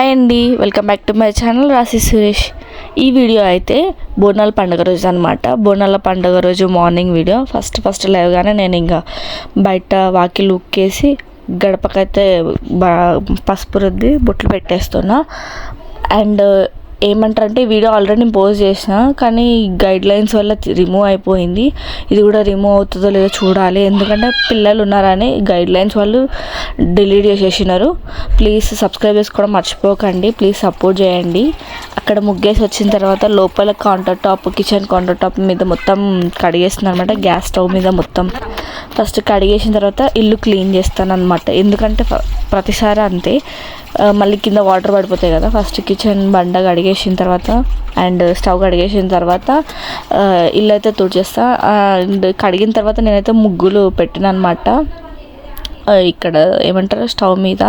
Hi అండి, welcome back to my channel రాశి సురేష్. ఈ వీడియో అయితే బోనాల పండుగ రోజు అనమాట. బోనాల పండుగ రోజు మార్నింగ్ వీడియో. ఫస్ట్ లేవగానే నేను ఇంకా బయట వాకిలి ఉక్కేసి గడపకైతే పసుపు రుద్ది బొట్లు పెట్టేస్తున్నా. అండ్ ఏమంటారంటే వీడియో ఆల్రెడీ నేను పోస్ట్ చేసిన, కానీ గైడ్ లైన్స్ వల్ల రిమూవ్ అయిపోయింది. ఇది కూడా రిమూవ్ అవుతుందో లేదో చూడాలి, ఎందుకంటే పిల్లలు ఉన్నారని గైడ్ లైన్స్ వాళ్ళు డిలీట్ చేసేసినారు. ప్లీజ్ సబ్స్క్రైబ్ చేసుకోవడం మర్చిపోకండి, ప్లీజ్ సపోర్ట్ చేయండి. అక్కడ ముగ్గేసి వచ్చిన తర్వాత లోపల కిచెన్ కౌంటర్ టాప్ మీద మొత్తం కడిగేస్తున్నాను అనమాట. గ్యాస్ స్టవ్ మీద మొత్తం ఫస్ట్ కడిగేసిన తర్వాత ఇల్లు క్లీన్ చేస్తాను అనమాట. ఎందుకంటే ప్రతిసారి అంతే, మళ్ళీ కింద వాటర్ పడిపోతాయి కదా. ఫస్ట్ కిచెన్ బండ కడిగేసిన తర్వాత అండ్ స్టవ్ కడిగేసిన తర్వాత ఇల్లు అయితే తుడిచేస్తా. అండ్ కడిగిన తర్వాత నేనైతే ముగ్గులు పెట్టిన అనమాట. ఇక్కడ ఏమంటారు, స్టవ్ మీద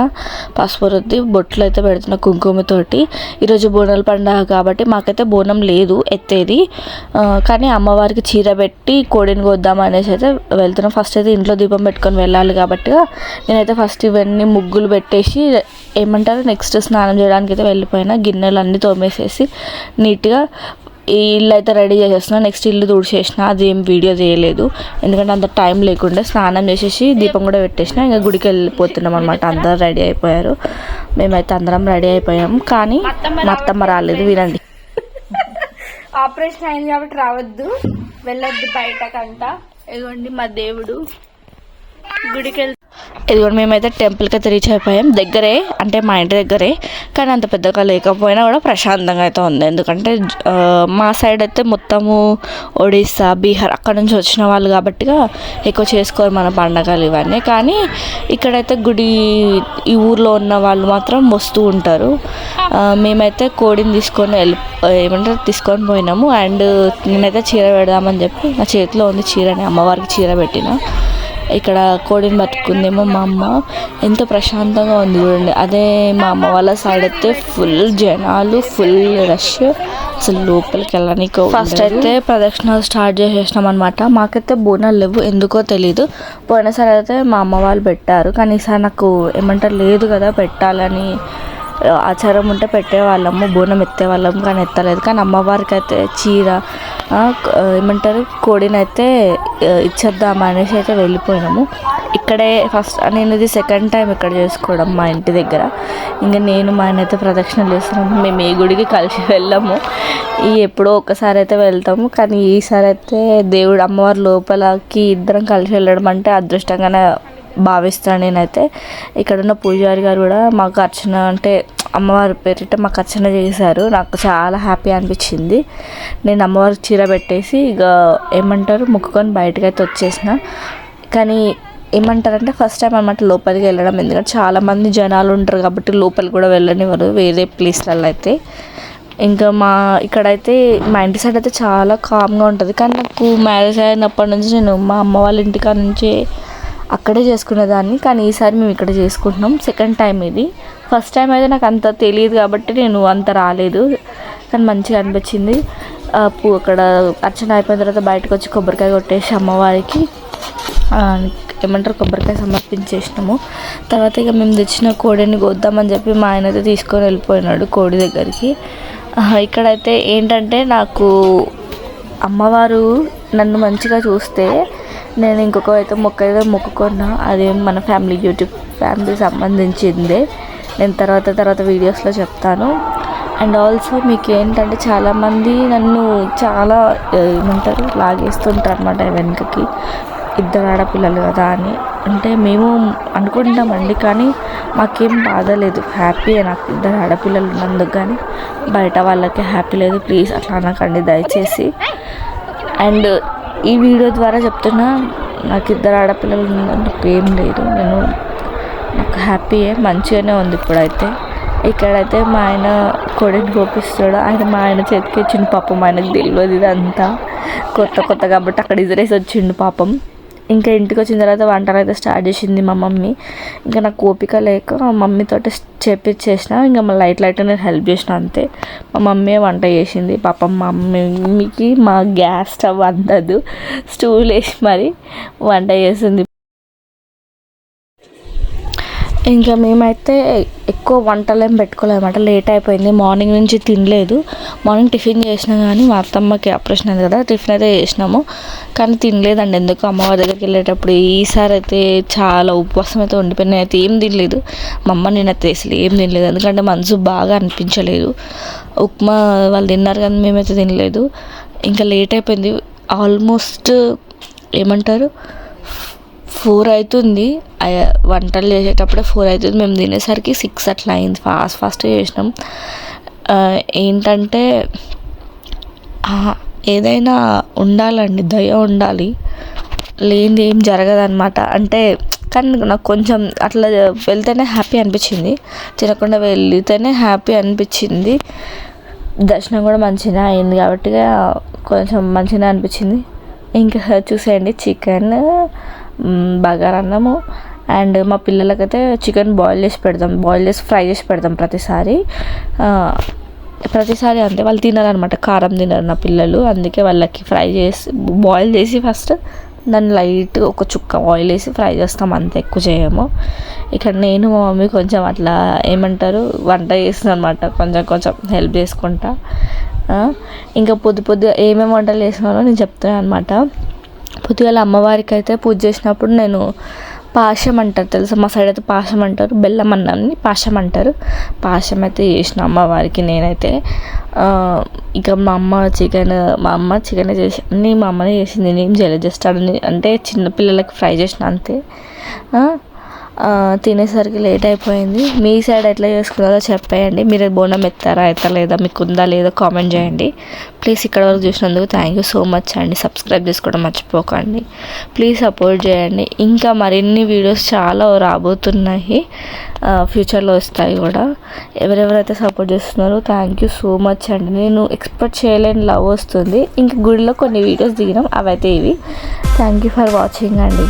పసుపు రుద్ది బొట్లు అయితే పెడుతున్నా కుంకుమతోటి. ఈరోజు బోనాల పండుగ కాబట్టి మాకైతే బోనం లేదు ఎత్తేది, కానీ అమ్మవారికి చీర పెట్టి కోడిని కోద్దాం అనేసి అయితే వెళ్తున్నాం. ఫస్ట్ అయితే ఇంట్లో దీపం పెట్టుకొని వెళ్ళాలి కాబట్టి నేనైతే ఫస్ట్ ఇవన్నీ ముగ్గులు పెట్టేసి ఏమంటారు నెక్స్ట్ స్నానం చేయడానికి అయితే వెళ్ళిపోయినా. గిన్నెలు అన్నీ తోమేసేసి నీట్గా ఈ ఇల్లు అయితే రెడీ చేసేస్తున్నా. నెక్స్ట్ ఇల్లు తుడిచేసిన, అది ఏం వీడియో చేయలేదు ఎందుకంటే అంత టైం లేకుండా. స్నానం చేసేసి దీపం కూడా పెట్టేసిన. ఇంకా గుడికి వెళ్ళిపోతున్నాం అనమాట. అందరూ రెడీ అయిపోయారు, మేమైతే అందరం రెడీ అయిపోయాం, కానీ మా అత్తమ్మ రాలేదు. వినండి. ఆపరేషన్ అయింది కాబట్టి రావద్దు, వెళ్ళొద్దు బయటకంట. ఇదిగోండి మా దేవుడు. గుడికి వెళ్తే ఇదిగోండి మేమైతే టెంపుల్కి అయితే రీచ్ అయిపోయాం. దగ్గరే, అంటే మా ఇంటి దగ్గరే, కానీ అంత పెద్దగా లేకపోయినా కూడా ప్రశాంతంగా అయితే ఉంది. ఎందుకంటే మా సైడ్ అయితే మొత్తము ఒడిస్సా, బీహార్ అక్కడ నుంచి వచ్చిన వాళ్ళు కాబట్టి ఎక్కువ చేసుకోరు మన పండగలు ఇవన్నీ. కానీ ఇక్కడైతే గుడి ఈ ఊర్లో ఉన్న వాళ్ళు మాత్రం వస్తూ ఉంటారు. మేమైతే కోడిని తీసుకొని పోయినాము. అండ్ నేనైతే చీర పెడదామని చెప్పి నా చేతిలో ఉంది చీరని, అమ్మవారికి చీర పెట్టిన. ఇక్కడ కోడిని పట్టుకుందేమో మా అమ్మ. ఎంతో ప్రశాంతంగా ఉంది చూడండి. అదే మా అమ్మ వాళ్ళ సైడ్ అయితే ఫుల్ జనాలు, ఫుల్ రష్, అసలు లోపలికి వెళ్ళడానికి. ఫస్ట్ అయితే ప్రదక్షిణాలు స్టార్ట్ చేసేసినాం అనమాట. మాకైతే బోనాలు లేవు, ఎందుకో తెలీదు. పోయినసారి అయితే మా అమ్మ వాళ్ళు పెట్టారు, కానీ ఈసారి నాకు ఏమంటారు లేదు కదా, పెట్టాలని ఆచారం ఉంటే పెట్టేవాళ్ళము, బోనం ఎత్తేవాళ్ళము, కానీ ఎత్తలేదు. కానీ అమ్మవారికి అయితే చీర ఏమంటారు కోడిని అయితే ఇచ్చేద్దాం అనేసి అయితే వెళ్ళిపోయినాము. ఇక్కడే ఫస్ట్, నేను ఇది సెకండ్ టైం ఇక్కడ చేసుకోవడం మా ఇంటి దగ్గర. ఇంకా నేను మా ఆయన అయితే ప్రదక్షిణలు చేస్తున్నాము. మేము ఏ గుడికి కలిసి వెళ్ళాము, ఎప్పుడో ఒకసారి అయితే వెళ్తాము. కానీ ఈసారి అయితే దేవుడు అమ్మవారి లోపలకి ఇద్దరం కలిసి వెళ్ళడం అంటే అదృష్టంగానే భావిస్తాను నేనైతే. ఇక్కడున్న పూజారి గారు కూడా మాకు అర్చన, అంటే అమ్మవారి పేరిట మాకు అర్చన చేశారు. నాకు చాలా హ్యాపీ అనిపించింది. నేను అమ్మవారికి చీర పెట్టేసి ఇక ఏమంటారు మొక్కుకొని బయటకు అయితే వచ్చేసిన. కానీ ఏమంటారంటే ఫస్ట్ టైం అనమాట లోపలికి వెళ్ళడం, ఎందుకంటే చాలామంది జనాలు ఉంటారు కాబట్టి లోపలికి కూడా వెళ్ళనివ్వరు వేరే ప్లేస్లలో అయితే. ఇంకా ఇక్కడైతే మా ఇంటి సైడ్ అయితే చాలా కామ్గా ఉంటుంది. కానీ నాకు మ్యారేజ్ అయినప్పటి నుంచి నేను మా అమ్మ వాళ్ళ ఇంటికాడ నుంచి అక్కడే చేసుకునేదాన్ని, కానీ ఈసారి మేము ఇక్కడ చేసుకుంటున్నాం. సెకండ్ టైం ఇది. ఫస్ట్ టైం అయితే నాకు అంత తెలియదు కాబట్టి నేను అంత రాలేదు, కానీ మంచిగా అనిపించింది. అక్కడ అర్చన అయిపోయిన తర్వాత బయటకు వచ్చి కొబ్బరికాయ కొట్టేసి అమ్మవారికి ఏమంటారు కొబ్బరికాయ సమర్పించేసినాము. తర్వాత ఇక మేము తెచ్చిన కోడిని కోద్దామని చెప్పి మా ఆయన అయితే తీసుకొని వెళ్ళిపోయినాడు కోడి దగ్గరికి. ఇక్కడైతే ఏంటంటే నాకు అమ్మవారు నన్ను మంచిగా చూస్తే నేను ఇంకొక అయితే మొక్కుకున్నా. అది మన యూట్యూబ్ ఫ్యామిలీ సంబంధించిందే. నేను తర్వాత వీడియోస్లో చెప్తాను. అండ్ ఆల్సో మీకు ఏంటంటే చాలామంది నన్ను చాలా ఏమంటారు లాగేస్తుంటారు అనమాట వెనుకకి, ఇద్దరు ఆడపిల్లలు కదా అని. అంటే మేము అనుకుంటామండి, కానీ మాకేం బాధ లేదు, హ్యాపీ. నాకు ఇద్దరు ఆడపిల్లలు ఉన్నందుకు, కానీ బయట వాళ్ళకి హ్యాపీ లేదు. ప్లీజ్ అట్లా అనకండి దయచేసి. అండ్ ఈ వీడియో ద్వారా చెప్తున్నా, నాకు ఇద్దరు ఆడపిల్లలు ఉన్నందుకు ఏం లేదు, నాకు హ్యాపీయే, మంచిగానే ఉంది ఇప్పుడైతే. ఇక్కడైతే మా ఆయన కోడిని కోపిస్తాడు. మా ఆయన చేతికి ఇచ్చిండు పాపం, ఆయనకు తెలియదు ఇదంతా కొత్త కాబట్టి అక్కడ ఇదిరేసి వచ్చిండు పాపం. ఇంకా ఇంటికి వచ్చిన తర్వాత వంటలు అయితే స్టార్ట్ చేసింది మా మమ్మీ. ఇంకా నాకు ఓపిక లేక మా మమ్మీతో చేపించేసిన. ఇంకా మా లైట్ నేను హెల్ప్ చేసిన అంతే. మా మమ్మీ వంట చేసింది పాపం. మా మమ్మీకి మా గ్యాస్ స్టవ్ అందదు, స్టూల్ వేసి మరి వంట చేసింది. ఇంకా మేమైతే ఎక్కువ వంటలు ఏం పెట్టుకోలేదన్నమాట. లేట్ అయిపోయింది, మార్నింగ్ నుంచి తినలేదు. మార్నింగ్ టిఫిన్ చేసినా కానీ మా అత్తమ్మకి ఆపరేషన్ అయింది కదా, టిఫిన్ అయితే చేసినాము కానీ తినలేదండి. ఎందుకు అమ్మవారి దగ్గరికి వెళ్ళేటప్పుడు ఈసారి అయితే చాలా ఉపవాసం అయితే ఉండిపోయినాయి. అయితే ఏం తినలేదు మా అమ్మ, నేనైతే అసలు ఏం తినలేదు ఎందుకంటే మనసు బాగా అనిపించలేదు. ఉప్మా వాళ్ళు తిన్నారు కానీ మేమైతే తినలేదు. ఇంకా లేట్ అయిపోయింది, ఆల్మోస్ట్ ఏమంటారు 4 అవుతుంది. వంటలు చేసేటప్పుడే 4 అవుతుంది, మేము తినేసరికి 6 అట్లా అయింది. ఫాస్ట్గా చేసినాం. ఏంటంటే ఏదైనా ఉండాలండి, దయ ఉండాలి, లేనిది ఏం జరగదన్నమాట. అంటే కానీ నాకు కొంచెం అట్లా వెళ్తేనే హ్యాపీ అనిపించింది, తినకుండా వెళ్తేనే హ్యాపీ అనిపించింది. దర్శనం కూడా మంచిగా అయింది కాబట్టి కొంచెం మంచిగా అనిపించింది. ఇంకా చూసేయండి, చికెన్ బగారా అన్నము అండ్ మా పిల్లలకైతే చికెన్ బాయిల్ చేసి ఫ్రై చేసి పెడతాం ప్రతిసారి అంతే. వాళ్ళు తినరనమాట, కారం తినరు నా పిల్లలు, అందుకే వాళ్ళకి ఫ్రై చేసి బాయిల్ చేసి ఫస్ట్ దాన్ని లైట్ ఒక చుక్క ఆయిల్ వేసి ఫ్రై చేస్తాం, అంత ఎక్కువ చేయము. ఇక్కడ నేను మా మమ్మీ కొంచెం అట్లా ఏమంటారు వంట చేస్తుంది అనమాట, కొంచెం హెల్ప్ చేసుకుంటా. ఇంకా పొద్దుగా ఏమేమి వంటలు చేసినానో నేను చెప్తాను అనమాట. పొద్దుగాల అమ్మవారికి అయితే పూజ చేసినప్పుడు నేను పాశం అంటారు తెలుసా, మా సైడ్ అయితే పాశం అంటారు, బెల్లం అన్నాన్ని పాశం అంటారు. పాశం అయితే చేసిన అమ్మవారికి నేనైతే. ఇక మా అమ్మ చికెన్ చేసి అన్నీ మా అమ్మనే చేసింది, నేనేం చేయలేదు. జస్ట్ అంటే చిన్నపిల్లలకి ఫ్రై చేసిన అంతే. తినేసరికి లేట్ అయిపోయింది. మీ సైడ్ ఎట్లా చేసుకున్నారో చెప్పేయండి. మీరు బోనం ఎత్తలేదా, మీకు ఉందా లేదో కామెంట్ చేయండి. ప్లీజ్ ఇక్కడ వరకు చూసినందుకు థ్యాంక్ యూ సో మచ్ అండి. సబ్స్క్రైబ్ చేసుకోవడం మర్చిపోకండి, ప్లీజ్ సపోర్ట్ చేయండి. ఇంకా మరిన్ని వీడియోస్ చాలా రాబోతున్నాయి, ఫ్యూచర్లో వస్తాయి కూడా. ఎవరెవరైతే సపోర్ట్ చేస్తున్నారో థ్యాంక్ యూ సో మచ్ అండి. నేను ఎక్స్పెక్ట్ చేయలేని లవ్ వస్తుంది. ఇంకా గుడిలో కొన్ని వీడియోస్ దిగినాం, అవైతే ఇవి. థ్యాంక్ యూ ఫర్ వాచింగ్ అండి.